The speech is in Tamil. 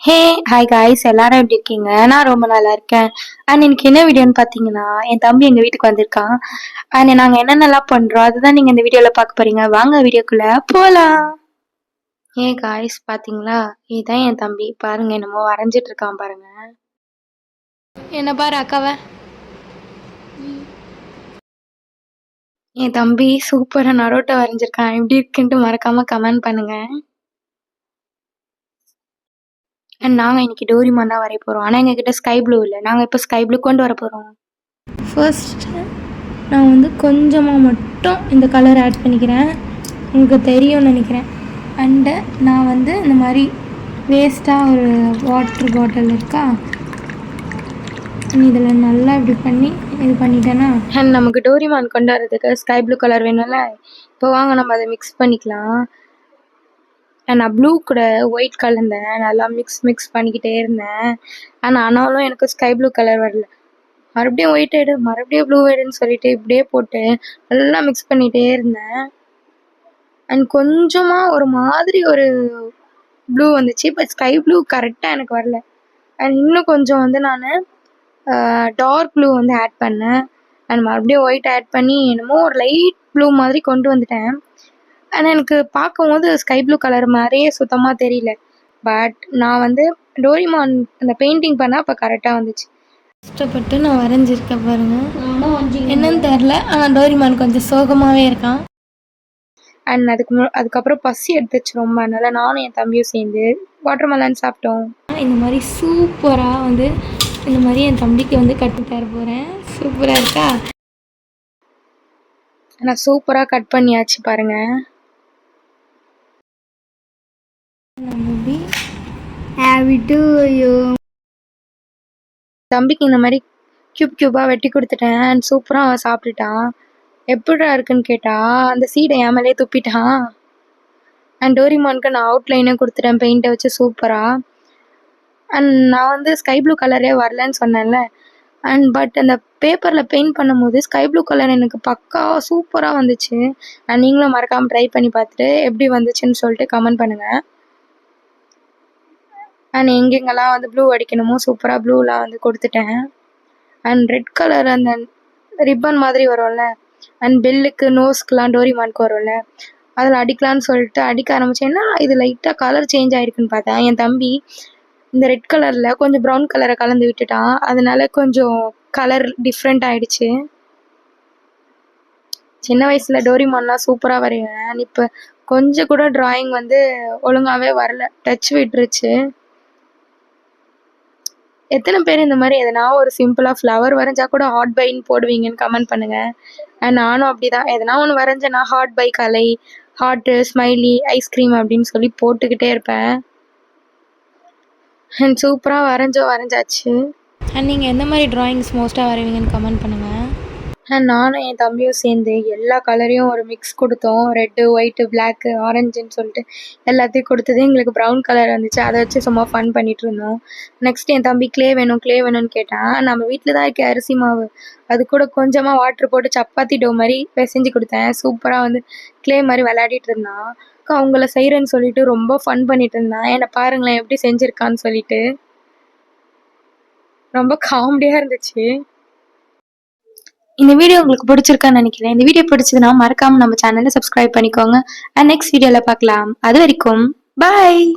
ஹே ஹாய் காய்ஸ், எல்லாரும் எப்படி இருக்கீங்க? நான் ரொம்ப நல்லா இருக்கேன். அண்ட் எனக்கு என்ன வீடியோன்னு பார்த்தீங்கன்னா, என் தம்பி எங்கள் வீட்டுக்கு வந்திருக்கான். அண்ட் நாங்கள் என்னென்னலாம் பண்ணுறோம் அதுதான் நீங்கள் இந்த வீடியோவில் பார்க்க போறீங்க. வாங்க வீடியோக்குள்ளே போகலாம். ஏ காய்ஸ், பார்த்தீங்களா? இதுதான் என் தம்பி. பாருங்க, என்னமோ வரைஞ்சிட்டு இருக்கான் பாருங்க. என்ன பாரு அக்காவை. என் தம்பி சூப்பராக நரோட்டை வரைஞ்சிருக்கான். எப்படி இருக்குன்ட்டு மறக்காம கமெண்ட் பண்ணுங்க. அண்ட் நாங்கள் இன்னைக்கு டோரிமான் தான் வரைய போகிறோம். ஆனால் எங்ககிட்ட ஸ்கை ப்ளூ இல்லை. நாங்கள் இப்போ ஸ்கை ப்ளூ கொண்டு வர போகிறோம். ஃபர்ஸ்ட்டு நான் கொஞ்சமாக மட்டும் இந்த கலர் ஆட் பண்ணிக்கிறேன். உங்களுக்கு தெரியும்னு நினைக்கிறேன். அண்டு நான் இந்த மாதிரி வேஸ்ட்டாக ஒரு வாட்ரு பாட்டில் இருக்கா, இதில் நல்லா இப்படி பண்ணி இது பண்ணிட்டேன்னா அண்ட் நமக்கு டோரிமான் கொண்டு வரதுக்கு ஸ்கை ப்ளூ கலர் வேணும்ல. இப்போ வாங்க நம்ம அதை மிக்ஸ் பண்ணிக்கலாம். நான் ப்ளூ கூட ஒயிட் கலந்தேன். நல்லா மிக்ஸ் பண்ணிக்கிட்டே இருந்தேன். ஆனாலும் எனக்கு ஸ்கை ப்ளூ கலர் வரல. மறுபடியும் ஒயிட் எடு, மறுபடியும் ப்ளூ எடுன்னு சொல்லிட்டு இப்படியே போட்டு நல்லா மிக்ஸ் பண்ணிகிட்டே இருந்தேன். அண்ட் கொஞ்சமாக ஒரு மாதிரி ஒரு ப்ளூ வந்துச்சு. பட் ஸ்கை ப்ளூ கரெக்டாக எனக்கு வரல. அண்ட் இன்னும் கொஞ்சம் நான் டார்க் ப்ளூ ஆட் பண்ணேன். அண்ட் மறுபடியும் ஒயிட் ஆட் பண்ணி என்னமோ ஒரு லைட் ப்ளூ மாதிரி கொண்டு வந்துட்டேன். ஆனால் எனக்கு பார்க்கும்போது ஸ்கை ப்ளூ கலர் மாதிரியே சுத்தமாக தெரியல. பட் நான் டோரிமான் அந்த பெயிண்டிங் பண்ணால் அப்போ கரெக்டாக வந்துச்சு. கஷ்டப்பட்டு நான் வரைஞ்சிருக்கேன் பாருங்க. என்னன்னு தெரில, ஆனால் டோரிமான் கொஞ்சம் சோகமாகவே இருக்கான். அண்ட் அதுக்கப்புறம் பசி எடுத்துச்சு ரொம்ப. அதனால நானும் என் தம்பியும் சேர்ந்து வாட்டர்மெலன் சாப்பிட்டோம். இந்த மாதிரி சூப்பராக இந்த மாதிரி என் தம்பிக்கு கட்டி தர போகிறேன். சூப்பராக இருக்கா? நான் சூப்பராக கட் பண்ணியாச்சு பாருங்க. தம்பிக்கு இந்த மாதிரி கியூபாக வெட்டி கொடுத்துட்டேன். அண்ட் சூப்பராக அவன் சாப்பிட்டுட்டான். எப்படிடா இருக்குன்னு கேட்டால் அந்த சீடை என் மேலே துப்பிட்டான். அண்ட் டோரிமானுக்கு நான் அவுட்லைனே கொடுத்துட்டேன் பெயிண்ட்டை வச்சு சூப்பராக. அண்ட் நான் ஸ்கை ப்ளூ கலரே வரலன்னு சொன்னேன்ல. அண்ட் பட் அந்த பேப்பரில் பெயிண்ட் பண்ணும்போது ஸ்கை ப்ளூ கலர் எனக்கு பக்காவாக சூப்பராக வந்துச்சு. அண்ட் நீங்களும் மறக்காமல் ட்ரை பண்ணி பார்த்துட்டு எப்படி வந்துச்சுன்னு சொல்லிட்டு கமெண்ட் பண்ணுங்கள். அண்ட் எங்கெங்கெல்லாம் ப்ளூ அடிக்கணுமோ சூப்பராக ப்ளூலாம் கொடுத்துட்டேன். அண்ட் ரெட் கலர் அந்த ரிப்பன் மாதிரி வரும்ல, அண்ட் பெல்லுக்கு நோஸ்க்குலாம் டோரிமானுக்கு வரும்ல, அதில் அடிக்கலான்னு சொல்லிட்டு அடிக்க ஆரம்பித்தேன். ஏன்னா இது லைட்டாக கலர் சேஞ்ச் ஆகிருக்குன்னு பார்த்தேன். என் தம்பி இந்த ரெட் கலரில் கொஞ்சம் ப்ரௌன் கலரை கலந்து விட்டுட்டான். அதனால கொஞ்சம் கலர் டிஃப்ரெண்ட் ஆகிடுச்சு. சின்ன வயசில் டோரிமான்லாம் சூப்பராக வரைவேன். இப்போ கொஞ்சம் கூட ட்ராயிங் ஒழுங்காகவே வரல, டச் விட்டுருச்சு. எத்தனை பேர் இந்த மாதிரி எதனா ஒரு சிம்பிளாக ஃப்ளவர் வரைஞ்சா கூட ஹார்ட் பைன்னு போடுவீங்கன்னு கமெண்ட் பண்ணுங்கள். அண்ட் நானும் அப்படி தான் எதனா ஒன்று வரைஞ்சேன்னா ஹார்ட் பை கலை, ஹார்ட்டு, ஸ்மைலி, ஐஸ்கிரீம் அப்படின்னு சொல்லி போட்டுக்கிட்டே இருப்பேன். அண்ட் சூப்பராக வரைஞ்சாச்சு. அண்ட் நீங்கள் எந்த மாதிரி ட்ராயிங்ஸ் மோஸ்ட்டாக வரைவீங்கன்னு கமெண்ட் பண்ணுங்கள். அண்ட் நானும் என் தம்பியும் சேர்ந்து எல்லா கலரையும் ஒரு மிக்ஸ் கொடுத்தோம். ரெட்டு, ஒயிட்டு, பிளாக்கு, ஆரஞ்சுன்னு சொல்லிட்டு எல்லாத்தையும் கொடுத்தது எங்களுக்கு ப்ரௌன் கலர் வந்துச்சு. அதை வச்சு சும்மா ஃபன் பண்ணிகிட்டு இருந்தோம். நெக்ஸ்ட் என் தம்பி க்ளே வேணும்னு கேட்டான். நம்ம வீட்டில் தான் இருக்க அரிசி மாவு, அது கூட கொஞ்சமாக வாட்ரு போட்டு சப்பாத்தி டோ மாதிரி பிசைஞ்சு கொடுத்தேன். சூப்பராக க்ளே மாதிரி விளையாடிட்டு இருந்தான். அவங்கள செய்கிறேன்னு சொல்லிட்டு ரொம்ப ஃபன் பண்ணிட்டு இருந்தான். என்னை பாருங்களேன் எப்படி செஞ்சுருக்கான்னு சொல்லிட்டு. ரொம்ப காமெடியாக இருந்துச்சு. இந்த வீடியோ உங்களுக்கு பிடிச்சிருக்கான்னு நினைக்கிறேன். இந்த வீடியோ பிடிச்சதுன்னா மறக்காம நம்ம சேனலை சப்ஸ்கிரைப் பண்ணிக்கோங்க. அண்ட் நெக்ஸ்ட் வீடியோல பார்க்கலாம். அது வரைக்கும் பாய்.